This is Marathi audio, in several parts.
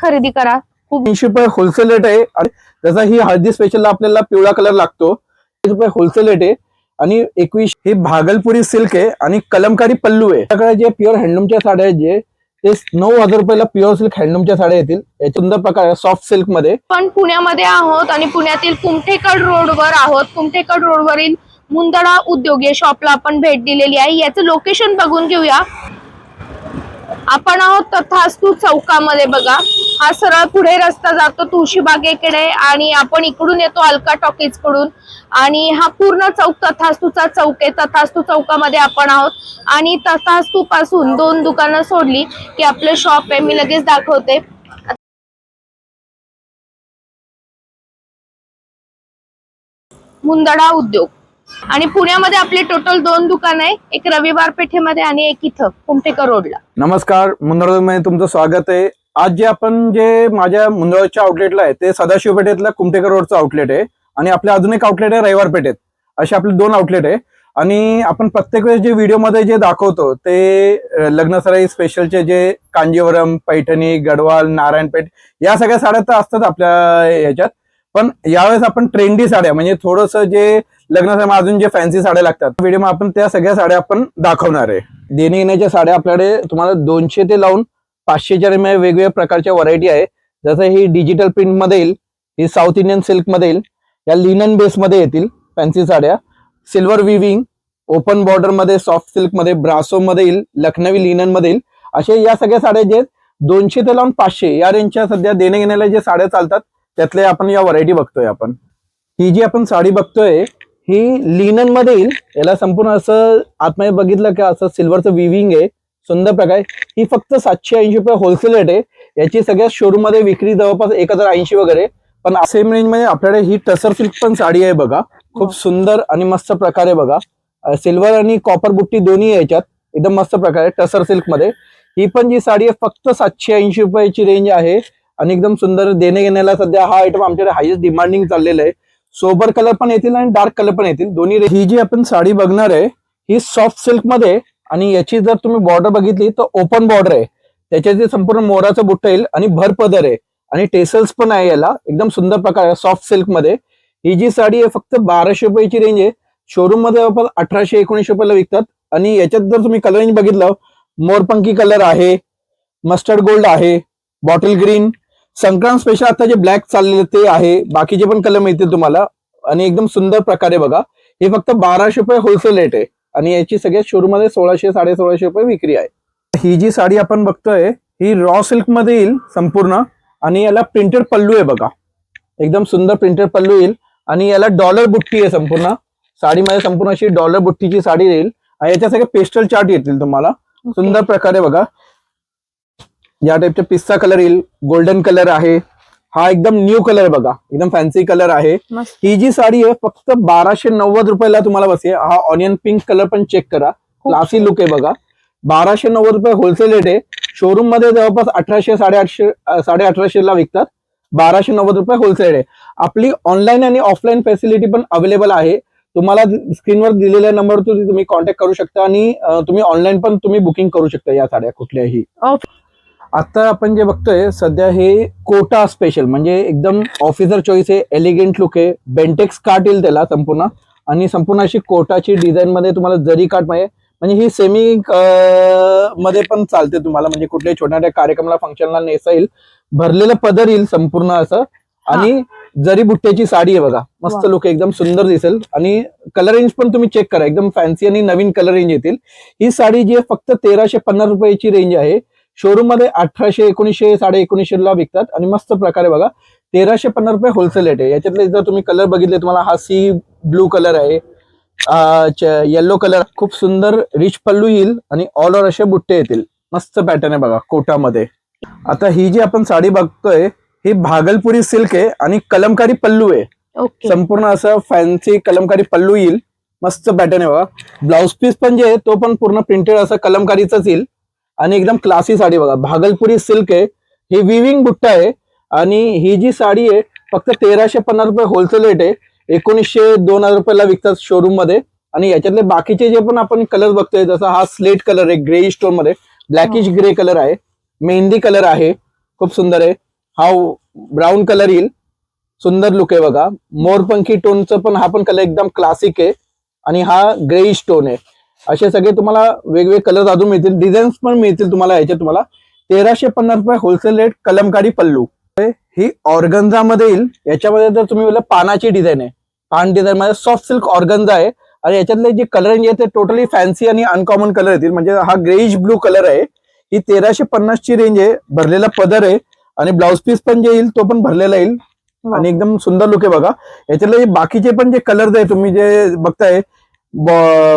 खरेदी करा. खूप 80 रुपये होलसेल रेट आहे. आणि जसा ही हळदी स्पेशलला आपल्याला पिवळा कलर लागतो, 30 रुपये होलसेल रेट आहे. आणि 21 ही भागलपुरी सिल्क आहे आणि कलमकारी पल्लू आहे. आपल्याकडे जे प्युअर हँडलूमच्या साड्या आहेत जे ते 9,000 रुपयाला प्युअर सिल्क हँडलूमच्या साड्या येतील. या सुंदर प्रकार सॉफ्ट सिल्क मध्ये. पण पुण्यामध्ये आहोत आणि पुण्यातील कुमठेकड रोडवर आहोत. कुमठेकड रोडवरील मुंदडा उद्योग या शॉपला आपण भेट दिलेली आहे. याचं लोकेशन बघून घेऊया. आपण आहोत तथास्तू चौकामध्ये. बघा, हा सरळ पुढे रस्ता जातो तुळशीबागेकडे आणि आपण इकडून येतो अलका टॉकीज कडून. आणि हा पूर्ण चौक तथास्तूचा चौक आहे. तथास्तू चौकामध्ये आपण आहोत आणि तथास्तू पासून 2 दुकानं सोडली की आपलं शॉप आहे. मी लगेच दाखवते. मुंदडा उद्योग. आणि पुण्यामध्ये आपले टोटल 2 दुकान आहे. एक रविवार पेठेमध्ये आणि एक इथं कुमठेकर रोडला. नमस्कार, मुंदळामध्ये तुमचं स्वागत आहे. आज जे आपण जे माझ्या मुंदळाच्या आउटलेटला आहे ते सदाशिव पेठेतल्या कुमठेकर रोडचं आउटलेट आहे. आणि आपले अजून एक आउटलेट आहे रविवार पेठेत. असे आपले 2 आउटलेट आहे. आणि आपण प्रत्येक वेळेस जे व्हिडिओमध्ये जे दाखवतो ते लग्नसराई स्पेशलचे जे कांजीवरम, पैठणी, गडवाल, नारायणपेठ या सगळ्या साड्या तर असतात आपल्या याच्यात. पण यावेळेस आपण ट्रेंडी साड्या म्हणजे थोडंसं जे लग्नासाठी अजून जे फॅन्सी साड्या लागतात व्हिडिओमध्ये आपण त्या सगळ्या साड्या आपण दाखवणार आहे. देणे घेण्याच्या साड्या आपल्याकडे तुम्हाला 200 ते लावून 500च्या वेगवेगळ्या प्रकारच्या व्हरायटी आहे. जसं ही डिजिटल प्रिंट मध्ये येईल, ही साऊथ इंडियन सिल्क मध्ये येईल, या लिनन बेस मध्ये येतील फॅन्सी साड्या, सिल्वर विविंग, ओपन बॉर्डर मध्ये, सॉफ्ट सिल्क मध्ये, ब्रासो मध्ये येईल, लखनवी लिनन मध्ये येईल. असे या सगळ्या साड्या जे 200 ते लावून 500 या रेंजच्या सध्या देणे घेण्याला जे साड्या चालतात त्यातले आपण या व्हरायटी बघतोय. आपण ही जी आपण साडी बघतोय ही लिनन मध्ये येईल. याला संपूर्ण असं आतमध्ये बघितलं की असं सिल्वरचं विविंग आहे, सुंदर प्रकार. ही फक्त 780 रुपये होलसेल रेट आहे. याची सगळ्या शोरूम मध्ये विक्री जवळपास 1080 वगैरे. पण सेम रेंज मध्ये आपल्याकडे ही टसर सिल्क पण साडी आहे बघा. खूप सुंदर आणि मस्त प्रकारे बघा. सिल्वर आणि कॉपर बुट्टी दोन्ही याच्यात एकदम मस्त प्रकारे टसर सिल्क मध्ये. ही पण जी साडी आहे फक्त 780 रुपयाची रेंज आहे आणि एकदम सुंदर. देणे घेण्याला सध्या हा आयटम आमच्याकडे हायेस्ट डिमांडिंग चाललेला आहे. सोबर कलर पण येतील आणि डार्क कलर पण येतील दोन्ही. ही जी आपण साडी बघणार आहे ही सॉफ्ट सिल्क मध्ये आणि याची जर तुम्ही बॉर्डर बघितली तर ओपन बॉर्डर आहे. त्याच्यात जे संपूर्ण मोराचं बुट्ट येईल आणि भर पदर आहे आणि टेसल्स पण आहे. याला एकदम सुंदर प्रकार आहे सॉफ्ट सिल्क मध्ये. ही जी साडी आहे फक्त 1200 रुपयाची रेंज आहे. शोरूम मध्ये 1800-1900 रुपयाला विकतात. आणि याच्यात जर तुम्ही कलर रेंज बघितलं, मोरपंखी कलर आहे, मस्टर्ड गोल्ड आहे, बॉटल ग्रीन, संक्रांत स्पेशल आता जे ब्लॅक चाललेले ते आहे, बाकीचे पण कलर मिळतील तुम्हाला. आणि एकदम सुंदर प्रकारे बघा. हे फक्त 1200 रुपये होलसेल रेट आहे आणि याची सगळ्या शोरूम मध्ये 1600-1650 रुपये विक्री आहे. ही जी साडी आपण बघतोय ही रॉ सिल्क मध्ये येईल संपूर्ण आणि याला प्रिंटेड पल्लू आहे बघा. एकदम सुंदर प्रिंटेड पल्लू येईल आणि याला डॉलर बुट्टी आहे संपूर्ण साडीमध्ये. संपूर्ण अशी डॉलर बुट्टीची साडी येईल आणि याच्या सगळे पेस्टल चार्ट येतील तुम्हाला सुंदर प्रकारे बघा. या टाइपचे पिस्ता कलर येईल, गोल्डन कलर आहे, हा एकदम न्यू कलर बघा, एकदम फॅन्सी कलर आहे. ही जी साडी आहे फक्त 1290 रुपयाला तुम्हाला बसेल. हा ऑनियन पिंक कलर पण चेक करा, क्लासी लुक आहे बघा. 1290 रुपये होलसेल रेट आहे. शोरूम मध्ये जवळपास 1800-1850 ला विकतात. 1290 रुपये होलसेल रेट आहे. आपली ऑनलाईन आणि ऑफलाईन फॅसिलिटी पण अवेलेबल आहे. तुम्हाला स्क्रीनवर दिलेल्या नंबरवर तुम्ही कॉन्टॅक्ट करू शकता आणि तुम्ही ऑनलाईन पण तुम्ही बुकिंग करू शकता या साड्या कुठल्याही. आता आपण जे बघतोय सध्या हे कोटा स्पेशल म्हणजे एकदम ऑफिसर चॉईस आहे, एलिगंट लुक आहे. बेंटेक्स काट येईल त्याला संपूर्ण आणि संपूर्ण अशी कोटाची डिझाईन मध्ये तुम्हाला जरी काट म्हणजे ही सेमी मध्ये पण चालते तुम्हाला. म्हणजे कुठल्याही छोट्या कार्यक्रमाला फंक्शनला नेसा येईल. भरलेलं पदर येईल संपूर्ण असं आणि जरी बुट्ट्याची साडी आहे बघा. मस्त लुक एकदम सुंदर दिसेल. आणि कलर रेंज पण तुम्ही चेक करा, एकदम फॅन्सी आणि नवीन कलर रेंज येतील. ही साडी जी आहे फक्त 1350 रुपयाची रेंज आहे. शोरूम मध्ये 1800-1900, 1950 ला विकतात आणि मस्त प्रकारे बघा 1350 रुपये होलसेल रेट आहे. याच्यातले जर तुम्ही कलर बघितले तुम्हाला हा सी ब्लू कलर आहे, येलो कलर, खूप सुंदर रिच पल्लू येईल आणि ऑल ओव्हर असे बुट्टे येतील. मस्त पॅटर्न आहे बघा कोटामध्ये. आता ही जी आपण साडी बघतोय ही भागलपुरी सिल्क आहे आणि कलमकारी पल्लू आहे. संपूर्ण असं फॅन्सी कलमकारी पल्लू येईल. मस्त पॅटर्न आहे बघा. ब्लाउज पीस पण जे आहे तो पण पूर्ण प्रिंटेड असं कलमकारीचाच येईल आणि एकदम क्लासी साडी बघा. भागलपुरी सिल्क आहे, हे विविंग बुट्टा आहे आणि ही जी साडी आहे फक्त 1350 रुपये होलसेल रेट आहे. 1900-2000 रुपयाला विकतात शोरूम मध्ये. आणि याच्यातले बाकीचे जे पण आपण कलर बघतोय जसा हा स्लेट कलर आहे, ग्रे स्टोन मध्ये ब्लॅकिश ग्रे कलर आहे, मेहंदी कलर आहे, खूप सुंदर आहे. हा ब्राऊन कलर येईल, सुंदर लुक आहे बघा. मोरपंखी टोनचं पण हा पण कलर एकदम क्लासिक आहे आणि हा ग्रेइश टोन आहे. असे सगळे तुम्हाला वेगवेगळे कलर अजून मिळतील, डिझाईन्स पण मिळतील तुम्हाला. याचे तुम्हाला 1350 रुपये होलसेल रेट, कलमकारी पल्लू. ही ऑर्गन्झा मध्ये येईल. याच्यामध्ये जर तुम्ही बोलला पानाची डिझाईन आहे, पान डिझाईन मध्ये सॉफ्ट सिल्क ऑर्गन्झा आहे आणि याच्यातले जे कलर आहे ते टोटली फॅन्सी आणि अनकॉमन कलर येतील. म्हणजे हा ग्रेइश ब्लू कलर आहे. ही 1350 ची रेंज आहे. भरलेला पदर आहे आणि ब्लाउज पीस पण जे येईल तो पण भरलेला येईल आणि एकदम सुंदर लुक आहे बघा. याच्यातले बाकीचे पण जे कलर आहे तुम्ही जे बघताय,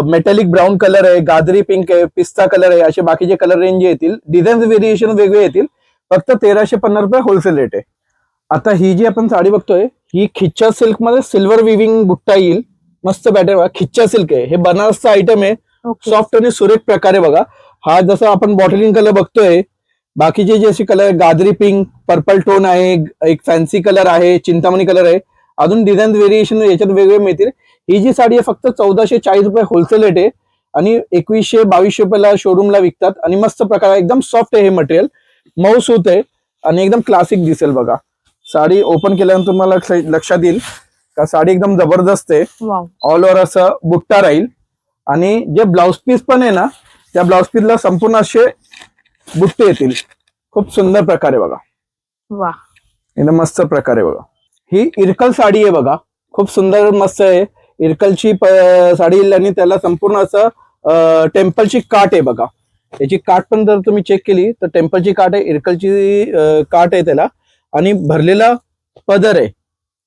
मेटॅलिक ब्राऊन कलर आहे, गाजरी पिंक आहे, पिस्ता कलर आहे, असे बाकीचे कलर रेंज येतील. डिझाईन व्हेरिएशन वेगळे येतील. फक्त 1350 रुपये होलसेल रेट आहे. आता ही जी आपण साडी बघतोय ही खिच्चा सिल्क मध्ये सिल्वर विविंग बुट्टा येईल. मस्त पॅटर्न बघा, खिच्चा सिल्क आहे. हे बनारसचा आयटम आहे. सॉफ्ट आणि सुरेख प्रकारे बघा. हा जसा आपण बॉटलिंग कलर बघतोय, बाकीचे जे असे कलर गाजरी पिंक, पर्पल टोन आहे, एक फॅन्सी कलर आहे, चिंतामणी कलर आहे, अजून डिझाईन व्हेरिएशन याच्यात वेगळे मिळतील. ही जी साडी आहे फक्त 1440 रुपये होलसेल रेट आहे आणि 2100-2200 रुपयाला शोरूमला विकतात. आणि मस्त प्रकार, एकदम सॉफ्ट आहे हे मटेरियल, मऊ सूत आहे आणि एकदम क्लासिक दिसेल बघा. साडी ओपन केल्यानंतर तुम्हाला लक्षात येईल का साडी एकदम जबरदस्त आहे. ऑल ओव्हर असं बुट्टा राहील आणि जे ब्लाउज पीस पण आहे ना, त्या ब्लाउज पीसला संपूर्ण असे बुट्टे येतील. खूप सुंदर प्रकारे बघा, वा, एकदम मस्त प्रकारे बघा. ही इरकल साडी आहे बघा, खूप सुंदर मस्त आहे. इरकलची साडी येईल आणि त्याला संपूर्ण असं टेम्पलची काठ आहे बघा. याची काठ पण जर तुम्ही चेक केली तर टेम्पलची काठ आहे, इरकलची काठ आहे त्याला आणि भरलेला पदर आहे.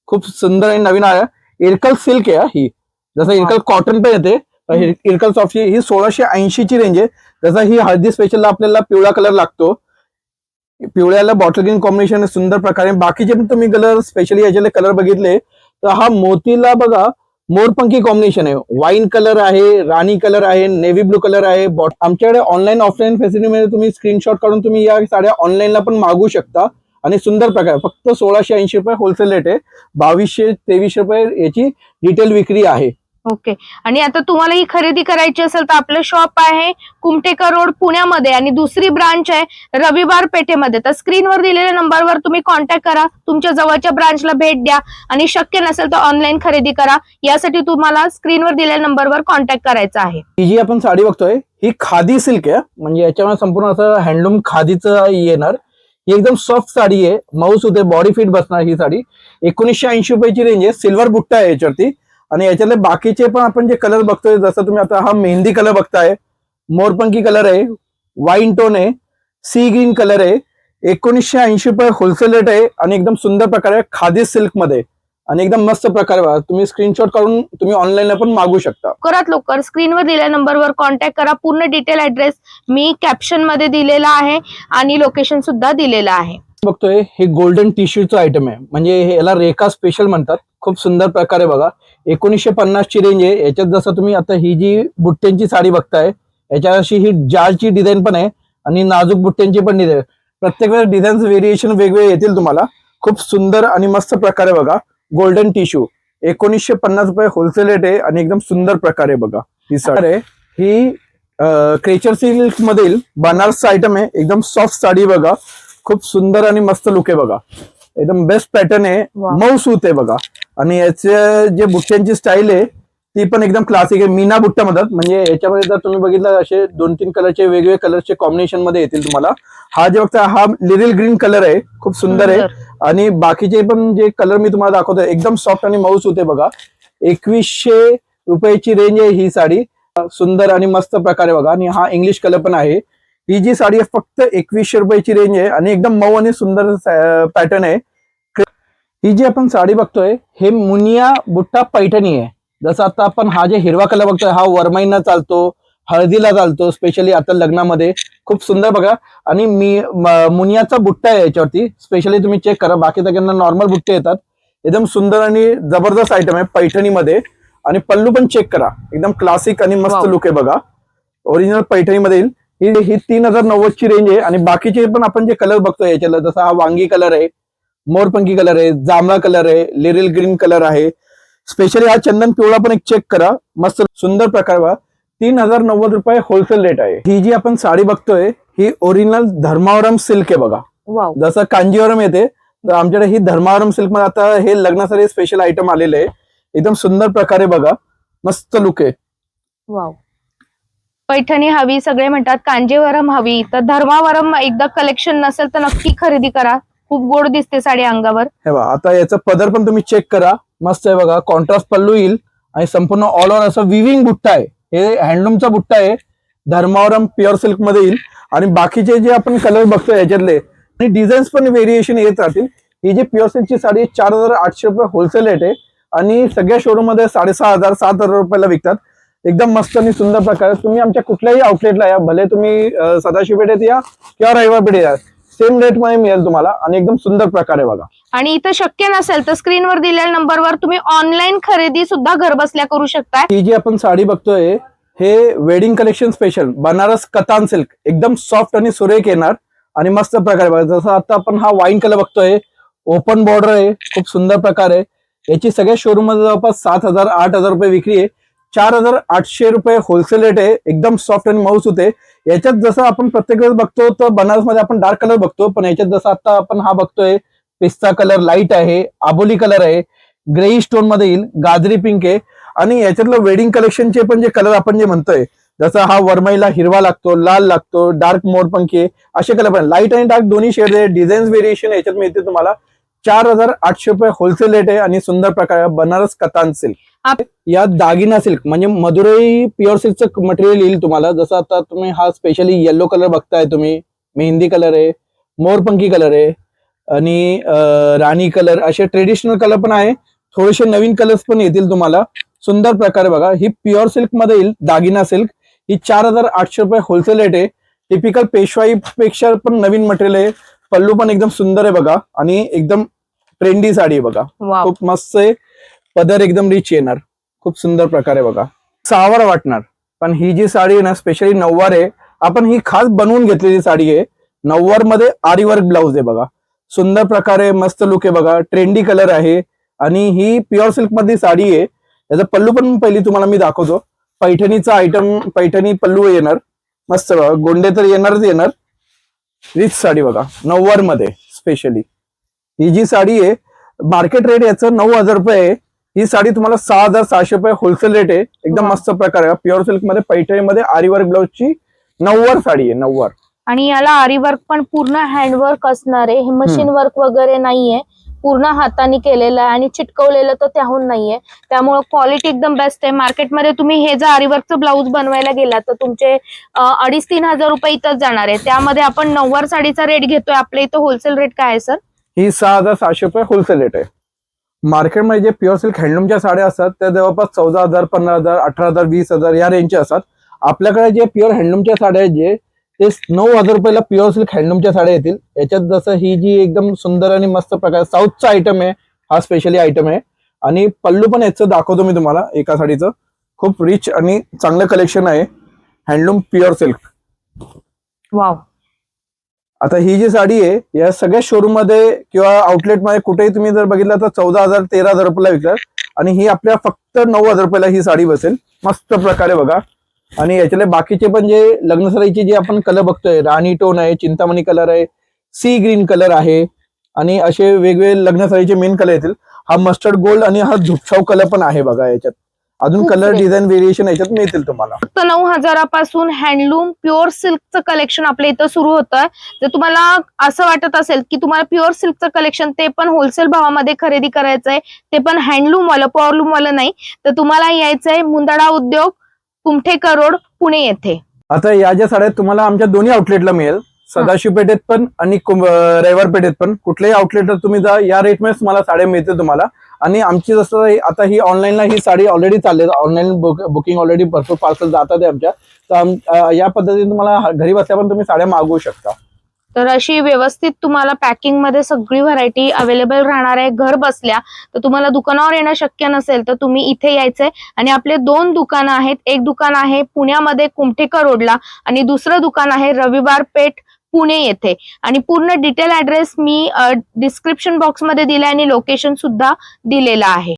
खूप सुंदर आणि नवीन आहे. इरकल सिल्क आहे ही, जसं इरकल कॉटन पण येते, इरकल सॉफ्ट. ही 1680 ची रेंज आहे. जसं ही हळदी स्पेशलला आपल्याला पिवळा कलर लागतो, पिवळ्याला बॉटल ग्रीन कॉम्बिनेशन सुंदर प्रकारे. बाकीचे पण तुम्ही कलर स्पेशली याच्यातले कलर बघितले तर हा मोतीला बघा मोरपंखी कॉम्बिनेशन आहे. वाईन कलर आहे, राणी कलर आहे, नेव्ही ब्लू कलर आहे. आमच्याकडे ऑनलाईन ऑफलाईन फॅसिलिटीमध्ये तुम्ही स्क्रीनशॉट काढून तुम्ही या साड्या ऑनलाईनला पण मागवू शकता आणि सुंदर प्रकार. फक्त 1680 रुपये होलसेल रेट आहे. 2200-2300 रुपये याची रिटेल विक्री आहे. ओके. आणि आता तुम्हाला ही खरेदी करायची असेल तर आपलं शॉप आहे कुमठेकर रोड पुण्यामध्ये आणि दुसरी ब्रांच आहे रविवार पेठेमध्ये. तर स्क्रीनवर दिलेल्या नंबरवर तुम्ही कॉन्टॅक्ट करा, तुमच्या जवळच्या ब्रांचला भेट द्या आणि शक्य नसेल तर ऑनलाईन खरेदी करा. यासाठी तुम्हाला स्क्रीनवर दिलेल्या नंबरवर कॉन्टॅक्ट करायचा आहे. ही जी आपण साडी बघतोय ही खादी सिल्क आहे, म्हणजे याच्यामध्ये संपूर्ण असं हँडलूम खादीचं येणार. ही एकदम सॉफ्ट साडी आहे, मऊस होते, बॉडी फिट बसणार. ही साडी 1980 रुपयाची रेंज आहे. सिल्वर बुट्टा आहे याच्यावरती आणि याच्यातले बाकीचे पण आपण जे कलर बघतोय, जसं तुम्ही आता हा मेहंदी कलर बघताय, मोरपंखी कलर आहे, वाईन टोन आहे, सी ग्रीन कलर आहे. 1980 रुपये होलसेल रेट आहे आणि एकदम सुंदर प्रकारे खादी सिल्क मध्ये आणि एकदम मस्त प्रकारे बघा. तुम्ही स्क्रीनशॉट काढून तुम्ही ऑनलाईनला पण मागू शकता. लवकरात लवकर स्क्रीनवर दिलेल्या नंबरवर कॉन्टॅक्ट करा. पूर्ण डिटेल ऍड्रेस मी कॅप्शन मध्ये दिलेला आहे आणि लोकेशन सुद्धा दिलेलं आहे. बघतोय हे गोल्डन टिश्यूचं आयटम आहे, म्हणजे याला रेखा स्पेशल म्हणतात. खूप सुंदर प्रकारे बघा. 1950 ची रेंज आहे. याच्यात जसं तुम्ही आता ही जी बुट्ट्यांची साडी बघताय, याच्या अशी ही जाळची डिझाईन पण आहे आणि नाजूक बुट्ट्यांची पण डिझाईन. प्रत्येक वेळेस डिझाईन व्हेरिएशन वेगवेगळे येतील तुम्हाला. खूप सुंदर आणि मस्त प्रकारे बघा. गोल्डन टिश्यू 1950 रुपये होलसेल रेट आहे आणि एकदम सुंदर प्रकारे बघा. ही साडी आहे, ही क्रेचर सिल्क मधील बनारसचा आयटम आहे. एकदम सॉफ्ट साडी बघा, खूप सुंदर आणि मस्त लुक आहे बघा. एकदम बेस्ट पॅटर्न आहे, मऊ सूत आहे बघा. आणि याचे जे बुट्ट्यांची स्टाईल आहे ती पण एकदम क्लासिक आहे, मीना बुट्टा म्हणतात. म्हणजे याच्यामध्ये जर तुम्ही बघितलं असे 2-3 कलरचे वेगवेगळे कलरचे कॉम्बिनेशन मध्ये येतील तुम्हाला. हा जे बघता हा लिरिल ग्रीन कलर आहे, खूप सुंदर आहे. आणि बाकीचे पण जे कलर मी तुम्हाला दाखवतोय एकदम सॉफ्ट आणि मऊ सूत आहे बघा. 2100 रुपयाची रेंज आहे ही साडी. सुंदर आणि मस्त प्रकारे बघा. आणि हा इंग्लिश कलर पण आहे. ही जी साडी आहे फक्त 2100 रुपयाची रेंज आहे आणि एकदम मऊ आणि सुंदर पॅटर्न आहे. ही जी आपण साडी बघतोय हे मुनिया बुट्टा पैठणी आहे. जसं आता आपण हा जे हिरवा कलर बघतोय हा वरमाईंना चालतो, हळदीला चालतो, स्पेशली आता लग्नामध्ये. खूप सुंदर बघा. आणि मुनियाचा बुट्टा आहे याच्यावरती. स्पेशली तुम्ही चेक करा, बाकी सगळ्यांना नॉर्मल बुट्टे येतात. एकदम सुंदर आणि जबरदस्त आयटम आहे पैठणीमध्ये. आणि पल्लू पण चेक करा, एकदम क्लासिक आणि मस्त लुक आहे बघा. ओरिजिनल पैठणीमध्ये येईल. ही 3090 ची रेंज आहे. आणि बाकीचे पण आपण जे कलर बघतोय याच्याला, जसं हा वांगी कलर आहे, मोरपंखी कलर आहे, जांभळा कलर आहे, लिरिल ग्रीन कलर आहे. स्पेशली हा चंदन पिवळा पण एक चेक करा, मस्त सुंदर प्रकार बघा. 3090 रुपये होलसेल रेट आहे. ही जी आपण साडी बघतोय ही ओरिजिनल धर्मावरम सिल्क आहे बघा. जसं कांजीवरम येते तर आमच्याकडे ही धर्मावरम सिल्क मध्ये आता हे लग्नासाठी स्पेशल आयटम आलेले आहे. एकदम सुंदर प्रकारे बघा, मस्त लुक आहे. वाव. पैठणी हवी, सगळे म्हणतात कांजीवरम हवी, तर धर्मावरम एकदा कलेक्शन नसेल तर नक्की खरेदी करा. खूप गोड दिसते साडी अंगावर. हे बघा, आता याचा पदर पण तुम्ही चेक करा, मस्त आहे बघा. कॉन्ट्रास्ट पल्लू येईल आणि संपूर्ण ऑल ओव्हर असं विविंग बुट्टा आहे. हे हँडलूमचा बुट्टा आहे, धर्मावरम प्युअर सिल्क मध्ये येईल. आणि बाकीचे जे आपण कलर बघतोय याच्यातले आणि डिझाईन्स पण व्हेरिएशन येत राहतील. ही जी प्युअर सिल्कची साडी 4800 रुपये होलसेल रेट आहे आणि सगळ्या शोरूम मध्ये 6500 7000 रुपयाला विकतात. एकदम मस्त आणि सुंदर प्रकारे तुम्ही आमच्या कुठल्याही आउटलेटला या, भले तुम्ही सदाशिव पेठेत या किंवा रविवार पेठेत या, सेम रेट मध्ये मिळेल तुम्हाला आणि एकदम सुंदर प्रकारे बघा. आणि इथं शक्य नसेल तर स्क्रीनवर दिलेल्या नंबरवर तुम्ही ऑनलाईन खरेदी सुद्धा घर बसल्या करू शकता. ही जी आपण साडी बघतोय हे वेडिंग कलेक्शन स्पेशल बनारस कतान सिल्क, एकदम सॉफ्ट आणि सुरेख येणार आणि मस्त प्रकारे बघा. जसं आता आपण हा वाईन कलर बघतोय, ओपन बॉर्डर आहे, खूप सुंदर प्रकारे. याची सगळ्या शोरूम मध्ये जवळपास 7000 8000 रुपये विक्री आहे. 4800 रुपये होलसेल रेट आहे. एकदम सॉफ्ट आणि मऊस होते. याच्यात जसं आपण प्रत्येक वेळेस बघतो तर बनारस मध्ये आपण डार्क कलर बघतो, पण याच्यात जसं आता आपण हा बघतोय पिस्ता कलर लाईट आहे, आबोली कलर आहे, ग्रे स्टोन मध्ये येईल, गाजरी पिंक आहे. आणि याच्यातलं वेडिंग कलेक्शनचे पण जे कलर आपण जे म्हणतोय, जसं हा वरमाईला हिरवा लागतो, लाल लागतो, डार्क मोरपंखी आहे, असे कलर पण लाईट आणि डार्क दोन्ही शेड आहे. डिझाईन्स व्हेरिएशन याच्यात मिळते तुम्हाला. 4800 रुपये होलसेल रेट आहे आणि सुंदर प्रकारे बनारस कतान सिल्क. या दागिना सिल्क म्हणजे मदुरई प्युअर सिल्कचं मटेरियल येईल तुम्हाला. जसं आता तुम्ही हा स्पेशली येलो कलर बघताय तुम्ही, मेहंदी कलर आहे, मोरपंखी कलर आहे आणि राणी कलर, असे ट्रेडिशनल कलर पण आहे. थोडेसे नवीन कलर्स पण येतील तुम्हाला. सुंदर प्रकारे बघा, ही प्युअर सिल्क मध्ये येईल दागिना सिल्क. ही 4800 रुपये होलसेल रेट आहे. टिपिकल पेशवाई पेक्षा पण नवीन मटेरियल आहे. पल्लू पण एकदम सुंदर आहे बघा आणि एकदम ट्रेंडी साडी आहे बघा. खूप मस्त आहे. पदर एकदम रिच येणार, खूप सुंदर प्रकारे बघा, सावर वाटणार. पण ही जी साडी आहे ना स्पेशली नऊवार आहे. आपण ही खास बनवून घेतलेली साडी आहे. नऊवार मध्ये आरी वर्क ब्लाउज आहे बघा. सुंदर प्रकारे मस्त लुक आहे बघा. ट्रेंडी कलर आहे आणि ही प्युअर सिल्क मधली साडी आहे. याचा पल्लू पण पहिली तुम्हाला मी दाखवतो. पैठणीचा आयटम, पैठणी पल्लू येणार मस्त बघा. गोंडे तर येणारच येणार. रिच साडी बघा, नऊवार मध्ये स्पेशली. ही जी साडी आहे मार्केट रेट याचं 9000 रुपये आहे. ही साडी तुम्हाला 6600 रुपये होलसेल रेट आहे. एकदम मस्त प्रकारे प्युअर सिल्क मध्ये पैठणीमध्ये आरी वर्क ब्लाउजची नऊवार साडी आहे, नऊवार. आणि याला आरी वर्क पण पूर्ण हँडवर्क असणार आहे. हे मशीन वर्क वगैरे नाहीये, पूर्ण हाताने केलेलं आहे आणि चिटकवलेलं तर त्याहून नाहीये. त्यामुळे क्वालिटी एकदम बेस्ट आहे. मार्केटमध्ये तुम्ही हे जर आरी वर्कचं ब्लाऊज बनवायला गेला तर तुमचे 2500-3000 रुपये इथंच जाणार आहे. त्यामध्ये आपण नऊवार साडीचा रेट घेतोय. आपल्या इथं होलसेल रेट काय आहे सर? ही 6700 रुपये होलसेल रेट आहे. मार्केटमध्ये जे प्युअर सिल्क हँडलूमच्या साड्या असतात त्या जवळपास 14000 15000 18000 20000 या रेंजच्या असतात. आपल्याकडे जे प्युअर हँडलूमच्या साड्या आहेत जे ते 9000 रुपयाला प्युअर सिल्क हँडलूमच्या साड्या येतील. याच्यात जसं ही जी एकदम सुंदर आणि मस्त प्रकार साऊथचा आयटम आहे, हा स्पेशली आयटम आहे. आणि पल्लू पण याचं दाखवतो मी तुम्हाला एका साडीचं. खूप रिच आणि चांगलं कलेक्शन आहे हँडलूम प्युअर सिल्क. वाव. आता ही जी साडी आहे या सगळ्या शोरूम मध्ये किंवा आउटलेटमध्ये कुठेही तुम्ही जर बघितलं तर 14000 13000 रुपयाला विकतात आणि ही आपल्या फक्त 9000 रुपयाला ही साडी बसेल. मस्त प्रकारे बघा. आणि याच्यातले बाकीचे पण जे लग्न साडीचे जे आपण कलर बघतोय, राणी टोन आहे, चिंतामणी कलर आहे, सी ग्रीन कलर आहे आणि असे वेगवेगळे लग्न साडीचे मेन कलर येतील. हा मस्टर्ड गोल्ड आणि हा झुपछाव कलर पण आहे बघा. याच्यात अजून कलर डिझाईन व्हेरिएशन याच्यात मिळतील तुम्हाला. फक्त 9000 पासून हँडलूम प्युअर सिल्कचं कलेक्शन आपल्या इथं सुरू होतं. जर तुम्हाला असं वाटत असेल की तुम्हाला प्युअर सिल्कचं कलेक्शन ते पण होलसेल भावामध्ये खरेदी करायचंय, ते पण हँडलूम वाला पॉवरलूम वाला नाही, तर तुम्हाला यायचंय मुंदडा उद्योग, कुमठेकर रोड, पुणे येथे. आता या ज्या साड्या तुम्हाला आमच्या दोन्ही आउटलेटला मिळेल, सदाशिव पेठेत पण आणि रविवार पेठेत पण. कुठल्याही आउटलेटला तुम्ही जा, या रेटमध्ये तुम्हाला साड्या मिळतील तुम्हाला. आणि आमची जसं आता ही ऑनलाईनला ही साडी ऑलरेडी चालली, ऑनलाईन बुकिंग ऑलरेडी भरपूर पार्सल जातात आमच्या. तर या पद्धतीने तुम्हाला घरी बसल्या पण तुम्ही साड्या मागवू शकता. तर अशी व्यवस्थित तुम्हाला पॅकिंग मध्ये सगळी व्हरायटी अवेलेबल राहणार आहे घर बसल्या. तर तुम्हाला दुकानावर येणं शक्य नसेल तर तुम्ही इथे यायचंय. आणि आपले 2 दुकानं आहेत. एक दुकान आहे पुण्यामध्ये कुमठेकर रोडला आणि दुसरं दुकान आहे रविवार पेठ, पुणे येथे. आणि पूर्ण डिटेल ऍड्रेस मी डिस्क्रिप्शन बॉक्स मध्ये दिलाय आणि लोकेशन सुद्धा दिलेलं आहे.